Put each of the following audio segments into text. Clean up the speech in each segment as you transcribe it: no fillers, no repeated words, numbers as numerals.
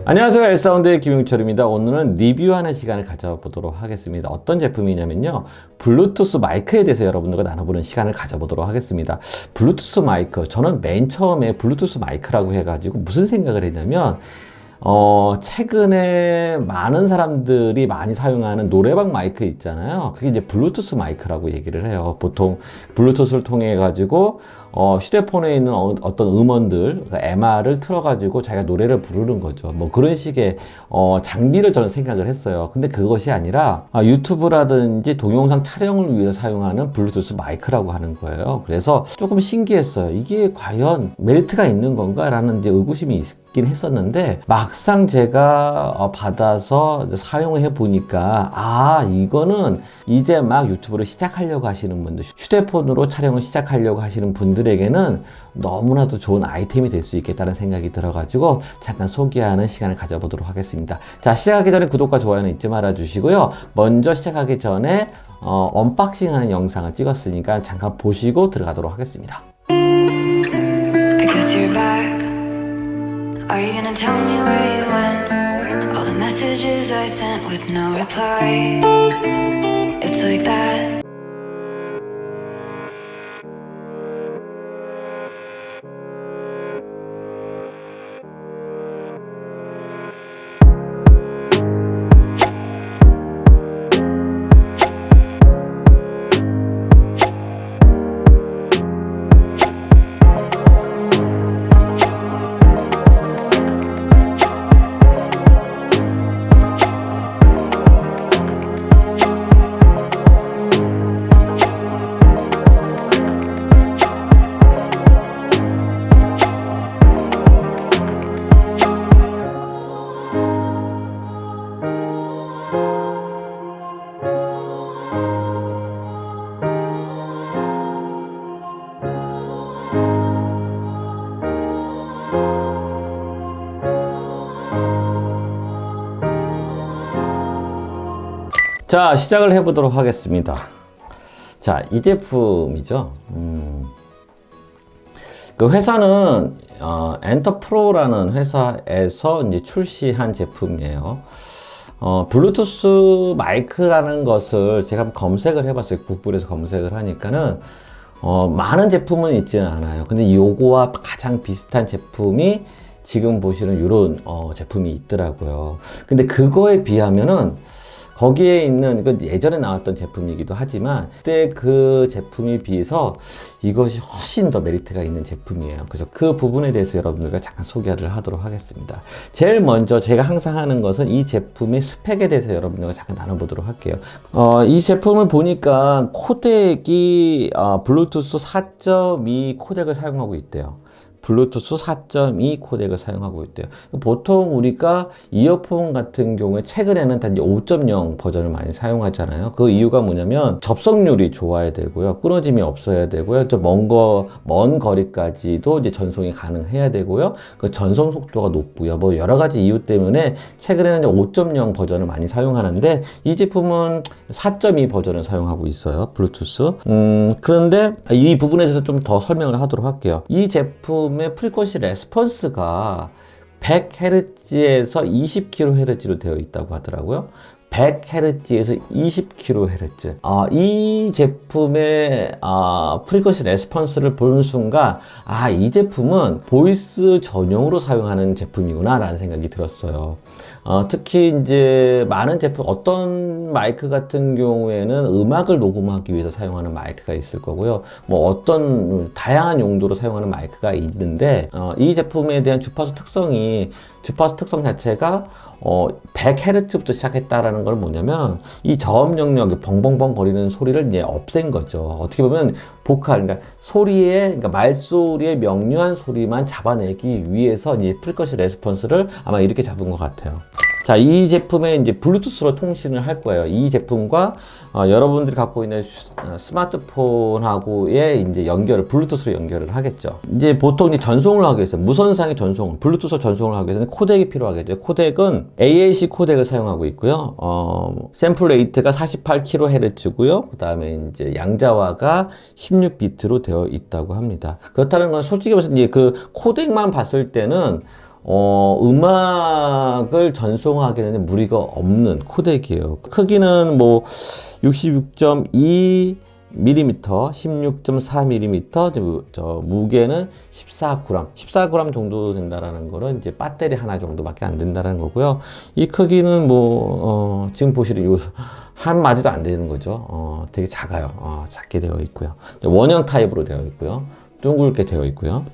안녕하세요. 엘사운드의 김용철입니다. 오늘은 리뷰하는 시간을 가져보도록 하겠습니다. 어떤 제품이냐면요, 블루투스 마이크에 대해서 여러분들과 나눠보는 시간을 가져보도록 하겠습니다. 블루투스 마이크, 저는 맨 처음에 블루투스 마이크라고 해가지고 무슨 생각을 했냐면, 최근에 많은 사람들이 많이 사용하는 노래방 마이크 있잖아요. 그게 이제 블루투스 마이크라고 얘기를 해요. 보통 블루투스를 통해 가지고 휴대폰에 있는 어떤 음원들, 그러니까 MR을 틀어가지고 자기가 노래를 부르는 거죠. 뭐 그런 식의 장비를 저는 생각을 했어요. 근데 그것이 아니라 유튜브라든지 동영상 촬영을 위해서 사용하는 블루투스 마이크라고 하는 거예요. 그래서 조금 신기했어요. 이게 과연 메리트가 있는 건가? 라는 이제 의구심이 있긴 했었는데, 막상 제가 받아서 사용해 보니까 이거는 이제 막 유튜브를 시작하려고 하시는 분들, 휴대폰으로 촬영을 시작하려고 하시는 분들에게는 너무나도 좋은 아이템이 될 수 있겠다는 생각이 들어가지고 잠깐 소개하는 시간을 가져보도록 하겠습니다. 자, 시작하기 전에 구독과 좋아요는 잊지 말아 주시고요. 먼저 시작하기 전에 언박싱하는 영상을 찍었으니까 잠깐 보시고 들어가도록 하겠습니다. I guess you're back. Are you gonna tell me where you went? All the messages I sent with no reply. It's like that. 자, 시작을 해보도록 하겠습니다. 자, 이 제품이죠. 그 회사는 엔터프로라는 회사에서 이제 출시한 제품이에요. 블루투스 마이크라는 것을 제가 검색을 해봤어요. 구글에서 검색을 하니까는 많은 제품은 있지는 않아요. 근데 요거와 가장 비슷한 제품이 지금 보시는 이런 제품이 있더라고요. 근데 그거에 비하면은 거기에 있는 예전에 나왔던 제품이기도 하지만 그때 그 제품에 비해서 이것이 훨씬 더 메리트가 있는 제품이에요. 그래서 그 부분에 대해서 여러분들과 잠깐 소개를 하도록 하겠습니다. 제일 먼저 제가 항상 하는 것은 이 제품의 스펙에 대해서 여러분들과 잠깐 나눠보도록 할게요. 이 제품을 보니까 코덱이 블루투스 4.2 코덱을 사용하고 있대요. 블루투스 4.2 코덱을 사용하고 있대요. 보통 우리가 이어폰 같은 경우에 최근에는 단지 5.0 버전을 많이 사용하잖아요. 그 이유가 뭐냐면 접속률이 좋아야 되고요. 끊어짐이 없어야 되고요. 먼 거리까지도 이제 전송이 가능해야 되고요. 그 전송 속도가 높고요. 뭐 여러 가지 이유 때문에 최근에는 5.0 버전을 많이 사용하는데 이 제품은 4.2 버전을 사용하고 있어요. 블루투스. 그런데 이 부분에서 좀 더 설명을 하도록 할게요. 이 제품 프리퀀시 레스폰스가 100Hz에서 20kHz로 되어 있다고 하더라고요. 100Hz에서 20kHz. 이 제품의 프리퀀시 레스폰스를 보는 순간 이 제품은 보이스 전용으로 사용하는 제품이구나 라는 생각이 들었어요. 특히 이제 많은 제품, 어떤 마이크 같은 경우에는 음악을 녹음하기 위해서 사용하는 마이크가 있을 거고요. 뭐 어떤 다양한 용도로 사용하는 마이크가 있는데 이 제품에 대한 주파수 특성 자체가 100Hz부터 시작했다라는 걸 뭐냐면 이 저음 영역이 벙벙벙 거리는 소리를 이제 없앤 거죠. 어떻게 보면 그러니까 그러니까 말소리의 명료한 소리만 잡아내기 위해서 이 프리퀀시 레스폰스를 아마 이렇게 잡은 것 같아요. 자, 이 제품에 이제 블루투스로 통신을 할 거예요. 이 제품과 여러분들이 갖고 있는 스마트폰하고의 이제 블루투스로 연결을 하겠죠. 이제 보통 이제 전송을 하기 위해서, 무선상의 전송, 블루투스 전송을 하기 위해서는 코덱이 필요하겠죠. 코덱은 AAC 코덱을 사용하고 있고요. 샘플 레이트가 48kHz고요. 그 다음에 이제 양자화가 16비트로 되어 있다고 합니다. 그렇다는 건 솔직히 말해서 이제 그 코덱만 봤을 때는 음악을 전송하기에는 무리가 없는 코덱이에요. 크기는 뭐 66.2mm, 16.4mm, 무게는 14g, 14g 정도 된다라는 거는 이제 배터리 하나 정도밖에 안 된다는 거고요. 이 크기는 지금 보시는 요 한 마디도 안 되는 거죠. 되게 작아요. 작게 되어 있고요. 원형 타입으로 되어 있고요. 둥글게 되어 있고요.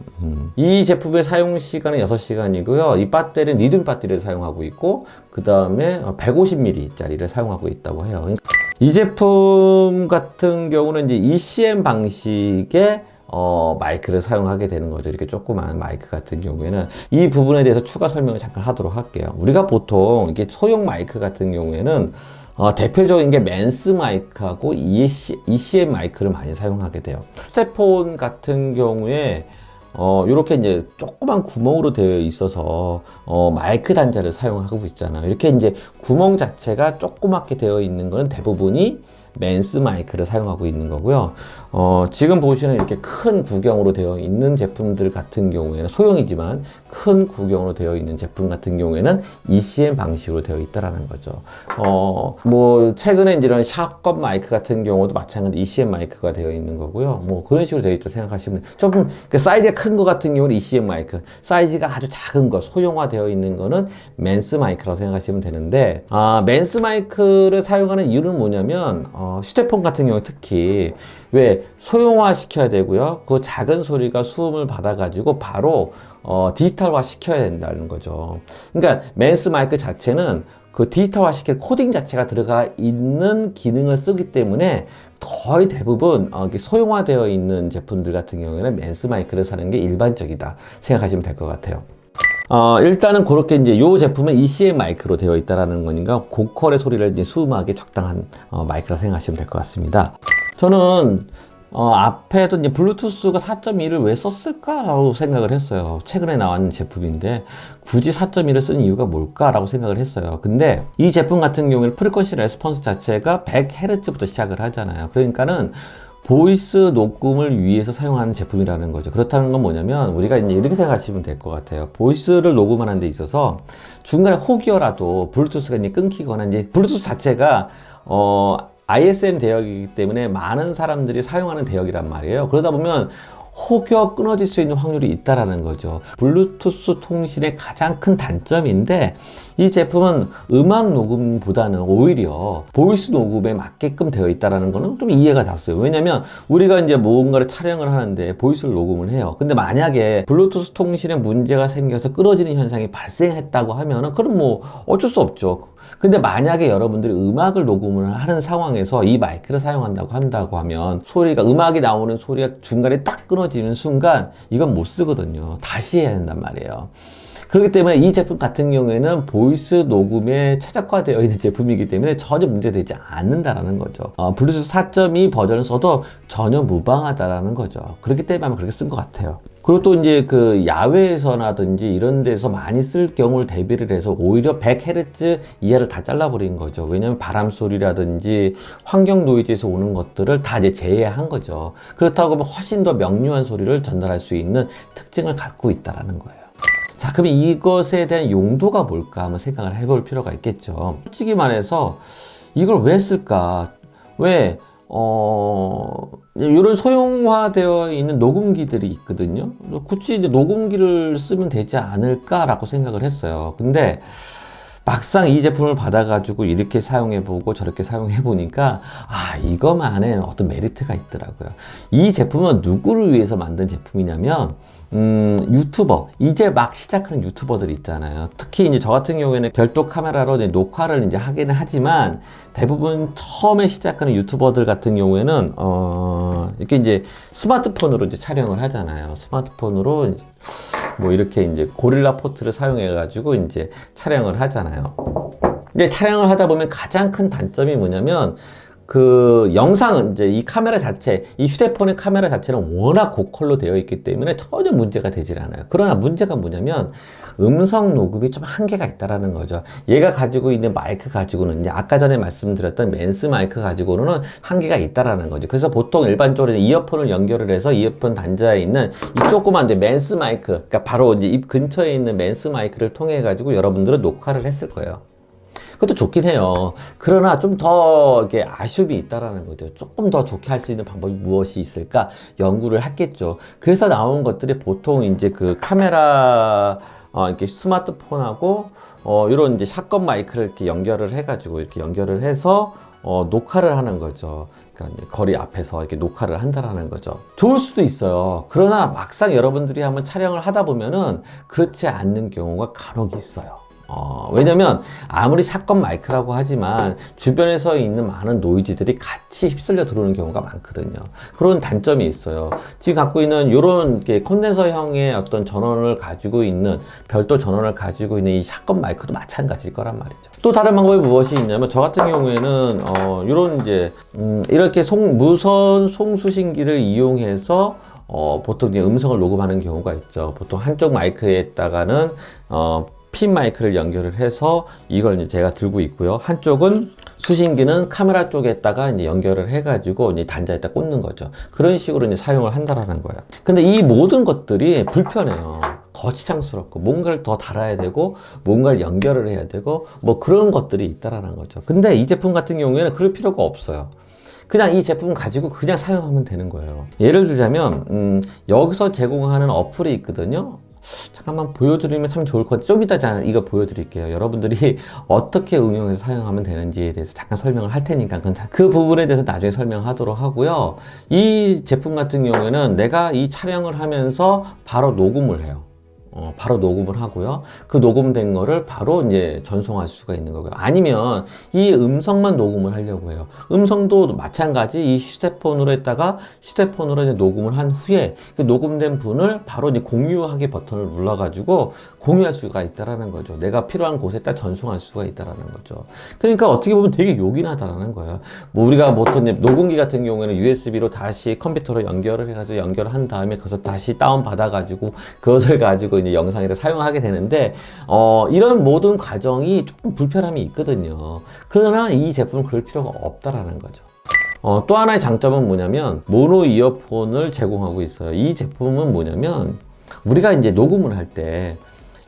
이 제품의 사용 시간은 6시간이고요. 이 배터리는 리튬 배터리를 사용하고 있고, 그 다음에 150mAh 짜리를 사용하고 있다고 해요. 이 제품 같은 경우는 이제 ECM 방식의 마이크를 사용하게 되는 거죠. 이렇게 조그만 마이크 같은 경우에는 이 부분에 대해서 추가 설명을 잠깐 하도록 할게요. 우리가 보통 이게 소형 마이크 같은 경우에는 대표적인 게 맨스 마이크하고 ECM 마이크를 많이 사용하게 돼요. 휴대폰 같은 경우에 이렇게 이제 조그만 구멍으로 되어 있어서 마이크 단자를 사용하고 있잖아요. 이렇게 이제 구멍 자체가 조그맣게 되어 있는 거는 대부분이 맨스 마이크를 사용하고 있는 거고요. 지금 보시는 이렇게 큰 구경으로 되어 있는 제품들 같은 경우에는 소형이지만 큰 구경으로 되어 있는 제품 같은 경우에는 ECM 방식으로 되어 있다라는 거죠. 뭐 최근에 이제 이런 샷건 마이크 같은 경우도 마찬가지로 ECM 마이크가 되어 있는 거고요. 뭐 그런 식으로 되어 있다고 생각하시면 돼요. 조금 그 사이즈가 큰 거 같은 경우는 ECM 마이크, 사이즈가 아주 작은 거, 소형화되어 있는 거는 맨스 마이크라고 생각하시면 되는데, 맨스 마이크를 사용하는 이유는 뭐냐면 휴대폰 같은 경우 특히 왜 소형화 시켜야 되고요. 그 작은 소리가 수음을 받아가지고 바로 디지털화 시켜야 된다는 거죠. 그러니까 맨스 마이크 자체는 그 디지털화 시킬 코딩 자체가 들어가 있는 기능을 쓰기 때문에 거의 대부분 소형화되어 있는 제품들 같은 경우에는 맨스 마이크를 사는 게 일반적이다 생각하시면 될 것 같아요. 일단은 그렇게 이제 요 제품은 ECM 마이크로 되어 있다라는 거니까 고퀄의 소리를 이제 수음하기 적당한 마이크라 생각하시면 될 것 같습니다. 저는 앞에도 이제 블루투스가 4.1을 왜 썼을까라고 생각을 했어요. 최근에 나온 제품인데 굳이 4.1을 쓴 이유가 뭘까라고 생각을 했어요. 근데 이 제품 같은 경우에는 프리퀀시 레스폰스 자체가 100Hz부터 시작을 하잖아요. 그러니까는 보이스 녹음을 위해서 사용하는 제품이라는 거죠. 그렇다는 건 뭐냐면 우리가 이제 이렇게 생각하시면 될 것 같아요. 보이스를 녹음하는 데 있어서 중간에 혹여라도 블루투스가 이제 끊기거나 이제 블루투스 자체가 ISM 대역이기 때문에 많은 사람들이 사용하는 대역이란 말이에요. 그러다 보면 혹여 끊어질 수 있는 확률이 있다라는 거죠. 블루투스 통신의 가장 큰 단점인데 이 제품은 음악 녹음보다는 오히려 보이스 녹음에 맞게끔 되어 있다라는 거는 좀 이해가 갔어요. 왜냐면 우리가 이제 뭔가를 촬영을 하는데 보이스를 녹음을 해요. 근데 만약에 블루투스 통신에 문제가 생겨서 끊어지는 현상이 발생했다고 하면은 그럼 뭐 어쩔 수 없죠. 근데 만약에 여러분들이 음악을 녹음을 하는 상황에서 이 마이크를 사용한다고 하면 소리가 음악이 나오는 소리가 중간에 딱 끊어지는 순간 이건 못 쓰거든요. 다시 해야 된단 말이에요. 그렇기 때문에 이 제품 같은 경우에는 보이스 녹음에 최적화되어 있는 제품이기 때문에 전혀 문제되지 않는다라는 거죠. 블루투스 4.2 버전을 써도 전혀 무방하다라는 거죠. 그렇기 때문에 아마 그렇게 쓴 것 같아요. 그리고 또 이제 그 야외에서라든지 이런 데서 많이 쓸 경우를 대비를 해서 오히려 100Hz 이하를 다 잘라버린 거죠. 왜냐면 바람 소리라든지 환경 노이즈에서 오는 것들을 다 이제 제외한 거죠. 그렇다고 하면 훨씬 더 명료한 소리를 전달할 수 있는 특징을 갖고 있다라는 거예요. 자, 그럼 이것에 대한 용도가 뭘까 한번 생각을 해볼 필요가 있겠죠. 솔직히 말해서 이걸 왜 쓸까? 왜 이런 소형화되어 있는 녹음기들이 있거든요. 굳이 이제 녹음기를 쓰면 되지 않을까라고 생각을 했어요. 근데 막상 이 제품을 받아가지고 이렇게 사용해보고 저렇게 시사용해보니까 이것만의 어떤 메리트가 있더라고요. 이 제품은 누구를 위해서 만든 제품이냐면 유튜버, 이제 막 시작하는 유튜버들 있잖아요. 특히 이제 저 같은 경우에는 별도 카메라로 이제 녹화를 이제 하기는 하지만 대부분 처음에 시작하는 유튜버들 같은 경우에는 이렇게 이제 스마트폰으로 이제 촬영을 하잖아요. 스마트폰으로 이제 뭐 이렇게 이제 고릴라 포트를 사용해 가지고 이제 촬영을 하잖아요. 근데 촬영을 하다 보면 가장 큰 단점이 뭐냐면 그 영상은 이제 이 카메라 자체, 이 휴대폰의 카메라 자체는 워낙 고퀄로 되어 있기 때문에 전혀 문제가 되질 않아요. 그러나 문제가 뭐냐면 음성 녹음이 좀 한계가 있다라는 거죠. 얘가 가지고 있는 마이크 가지고는 이제 아까 전에 말씀드렸던 맨스 마이크 가지고는 한계가 있다라는 거죠. 그래서 보통 일반적으로 이어폰을 연결을 해서 이어폰 단자에 있는 이 조그만 이제 맨스 마이크, 그러니까 바로 이제 입 근처에 있는 맨스 마이크를 통해 가지고 여러분들은 녹화를 했을 거예요. 그것도 좋긴 해요. 그러나 좀 더 이렇게 아쉬움이 있다라는 거죠. 조금 더 좋게 할 수 있는 방법이 무엇이 있을까 연구를 했겠죠. 그래서 나온 것들이 보통 이제 그 카메라 이렇게 스마트폰하고 이런 이제 샷건 마이크를 이렇게 연결을 해가지고 이렇게 연결을 해서 녹화를 하는 거죠. 그러니까 이제 거리 앞에서 이렇게 녹화를 한다라는 거죠. 좋을 수도 있어요. 그러나 막상 여러분들이 한번 촬영을 하다 보면은 그렇지 않는 경우가 간혹 있어요. 왜냐면 아무리 샷건 마이크라고 하지만 주변에서 있는 많은 노이즈들이 같이 휩쓸려 들어오는 경우가 많거든요. 그런 단점이 있어요. 지금 갖고 있는 이런 콘덴서형의 어떤 전원을 가지고 있는 별도 전원을 가지고 있는 이 샷건 마이크도 마찬가지일 거란 말이죠. 또 다른 방법이 무엇이 있냐면 저 같은 경우에는 이런 이제 이렇게 무선 송수신기를 이용해서 보통 이제 음성을 녹음하는 경우가 있죠. 보통 한쪽 마이크에다가는 핀 마이크를 연결을 해서 이걸 이제 제가 들고 있고요. 한쪽은 수신기는 카메라 쪽에다가 이제 연결을 해가지고 이제 단자에다 꽂는 거죠. 그런 식으로 이제 사용을 한다라는 거예요. 근데 이 모든 것들이 불편해요. 거치장스럽고 뭔가를 더 달아야 되고 뭔가를 연결을 해야 되고 뭐 그런 것들이 있다라는 거죠. 근데 이 제품 같은 경우에는 그럴 필요가 없어요. 그냥 이 제품 가지고 그냥 사용하면 되는 거예요. 예를 들자면 여기서 제공하는 어플이 있거든요. 잠깐만 보여드리면 참 좋을 것 같아요. 좀 이따 이거 보여드릴게요. 여러분들이 어떻게 응용해서 사용하면 되는지에 대해서 잠깐 설명을 할 테니까 그 부분에 대해서 나중에 설명하도록 하고요. 이 제품 같은 경우에는 내가 이 촬영을 하면서 바로 녹음을 해요. 바로 녹음을 하고요. 그 녹음된 거를 바로 이제 전송할 수가 있는 거고요. 아니면 이 음성만 녹음을 하려고 해요. 음성도 마찬가지 이 휴대폰으로 이제 녹음을 한 후에 그 녹음된 분을 바로 이제 공유하기 버튼을 눌러가지고 공유할 수가 있다라는 거죠. 내가 필요한 곳에 딱 전송할 수가 있다라는 거죠. 그러니까 어떻게 보면 되게 요긴하다라는 거예요. 뭐 우리가 보통 녹음기 같은 경우에는 USB로 다시 컴퓨터로 연결을 해가지고 연결을 한 다음에 그것을 다시 다운 받아가지고 그것을 가지고 이제 영상에다 사용하게 되는데 이런 모든 과정이 조금 불편함이 있거든요. 그러나 이 제품은 그럴 필요가 없다라는 거죠. 또 하나의 장점은 뭐냐면 모노 이어폰을 제공하고 있어요. 이 제품은 뭐냐면 우리가 이제 녹음을 할 때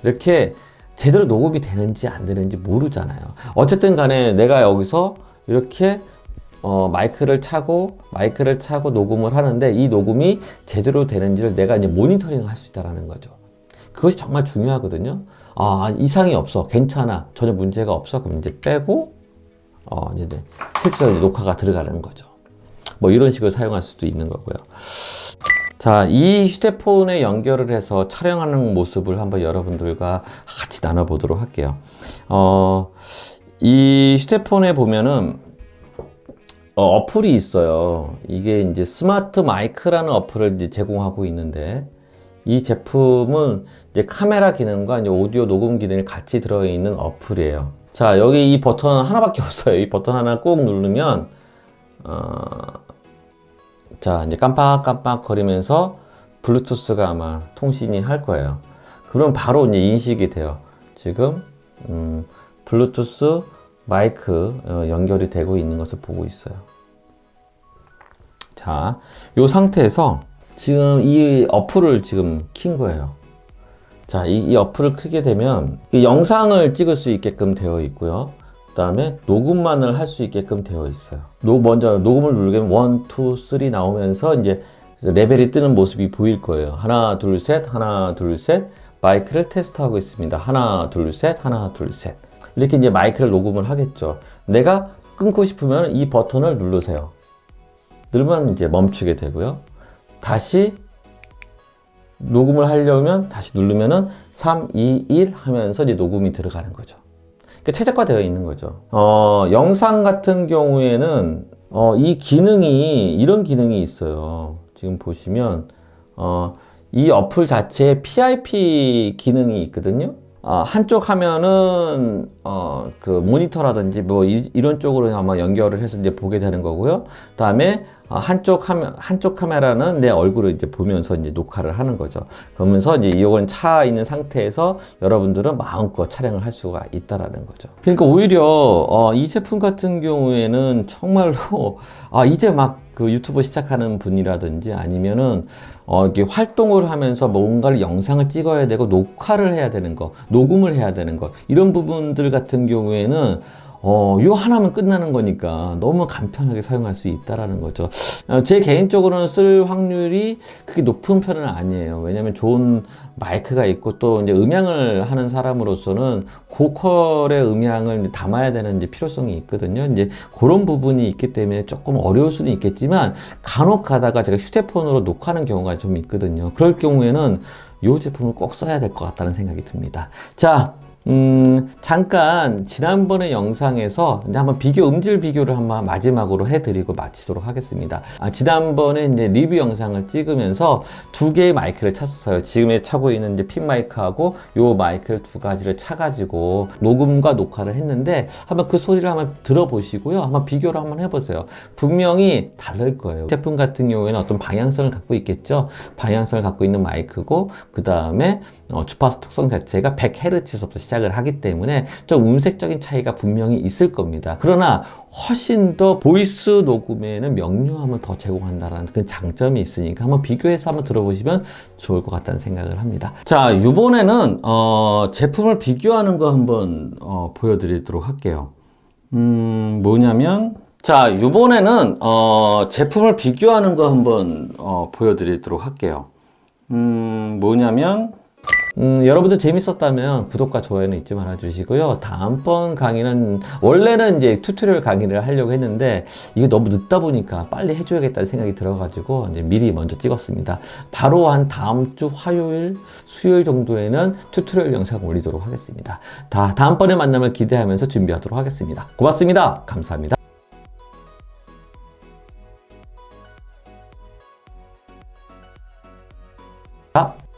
이렇게 제대로 녹음이 되는지 안 되는지 모르잖아요. 어쨌든 간에 내가 여기서 이렇게 마이크를 차고 녹음을 하는데 이 녹음이 제대로 되는지를 내가 이제 모니터링을 할 수 있다는 거죠. 그것이 정말 중요하거든요. 이상이 없어. 괜찮아. 전혀 문제가 없어. 그럼 이제 빼고, 이제 실제로 녹화가 들어가는 거죠. 뭐 이런 식으로 사용할 수도 있는 거고요. 자, 이 휴대폰에 연결을 해서 촬영하는 모습을 한번 여러분들과 같이 나눠보도록 할게요. 이 휴대폰에 보면은, 어플이 있어요. 이게 이제 스마트 마이크라는 어플을 이제 제공하고 있는데, 이 제품은 이제 카메라 기능과 이제 오디오 녹음 기능이 같이 들어있는 어플이에요. 자, 여기 이 버튼 하나밖에 없어요. 이 버튼 하나 꾹 누르면, 자, 이제 깜빡깜빡 거리면서 블루투스가 아마 통신이 할 거예요. 그럼 바로 이제 인식이 돼요. 지금, 블루투스 마이크 연결이 되고 있는 것을 보고 있어요. 자, 이 상태에서 지금 이 어플을 지금 킨 거예요. 자, 이 어플을 크게 되면 영상을 찍을 수 있게끔 되어 있고요. 그 다음에 녹음만을 할 수 있게끔 되어 있어요. 먼저 녹음을 누르면 1, 2, 3 나오면서 이제 레벨이 뜨는 모습이 보일 거예요. 하나, 둘, 셋, 하나, 둘, 셋. 마이크를 테스트하고 있습니다. 하나, 둘, 셋, 하나, 둘, 셋. 이렇게 이제 마이크를 녹음을 하겠죠. 내가 끊고 싶으면 이 버튼을 누르세요. 누르면 이제 멈추게 되고요. 다시 녹음을 하려면 다시 누르면은 3, 2, 1 하면서 이제 녹음이 들어가는 거죠. 그러니까 최적화되어 있는 거죠. 영상 같은 경우에는 이 기능이 이런 기능이 있어요. 지금 보시면 이 어플 자체에 PIP 기능이 있거든요. 한쪽 화면은 그 모니터라든지 뭐 이런 쪽으로 아마 연결을 해서 이제 보게 되는 거고요. 그다음에 한쪽 카메라는 내 얼굴을 이제 보면서 이제 녹화를 하는 거죠. 그러면서 이제 이건 차 있는 상태에서 여러분들은 마음껏 촬영을 할 수가 있다라는 거죠. 그러니까 오히려 이 제품 같은 경우에는 정말로 이제 막 그 유튜브 시작하는 분이라든지 아니면은 이렇게 활동을 하면서 뭔가를 영상을 찍어야 되고 녹화를 해야 되는 거, 녹음을 해야 되는 거, 이런 부분들 같은 경우에는 요 하나면 끝나는 거니까 너무 간편하게 사용할 수 있다라는 거죠. 제 개인적으로는 쓸 확률이 그렇게 높은 편은 아니에요. 왜냐면 좋은 마이크가 있고 또 이제 음향을 하는 사람으로서는 고퀄의 음향을 이제 담아야 되는 이제 필요성이 있거든요. 이제 그런 부분이 있기 때문에 조금 어려울 수는 있겠지만 간혹 가다가 제가 휴대폰으로 녹화하는 경우가 좀 있거든요. 그럴 경우에는 이 제품을 꼭 써야 될 것 같다는 생각이 듭니다. 자, 잠깐 지난번에 영상에서 이제 한번 음질 비교를 한번 마지막으로 해드리고 마치도록 하겠습니다. 지난번에 이제 리뷰 영상을 찍으면서 두 개의 마이크를 찼어요. 지금 차고 있는 이제 핀 마이크하고 요 마이크를 두 가지를 차가지고 녹음과 녹화를 했는데 한번 그 소리를 한번 들어보시고요. 한번 비교를 한번 해보세요. 분명히 다를 거예요. 제품 같은 경우에는 어떤 방향성을 갖고 있겠죠. 방향성을 갖고 있는 마이크고 그 다음에 주파수 특성 자체가 100Hz부터 시작을 하기 때문에 좀 음색적인 차이가 분명히 있을 겁니다. 그러나 훨씬 더 보이스 녹음에는 명료함을 더 제공한다는 그 장점이 있으니까 한번 비교해서 한번 들어보시면 좋을 것 같다는 생각을 합니다. 자, 이번에는 제품을 비교하는 거 한번 보여드리도록 할게요. 뭐냐면 자, 이번에는 제품을 비교하는 거 한번 보여드리도록 할게요. 뭐냐면 여러분들 재밌었다면 구독과 좋아요는 잊지 말아 주시고요. 다음번 강의는 원래는 이제 튜토리얼 강의를 하려고 했는데 이게 너무 늦다 보니까 빨리 해줘야겠다는 생각이 들어가지고 이제 미리 먼저 찍었습니다. 바로 한 다음 주 화요일, 수요일 정도에는 튜토리얼 영상 올리도록 하겠습니다. 다음번에 만남을 기대하면서 준비하도록 하겠습니다. 고맙습니다. 감사합니다.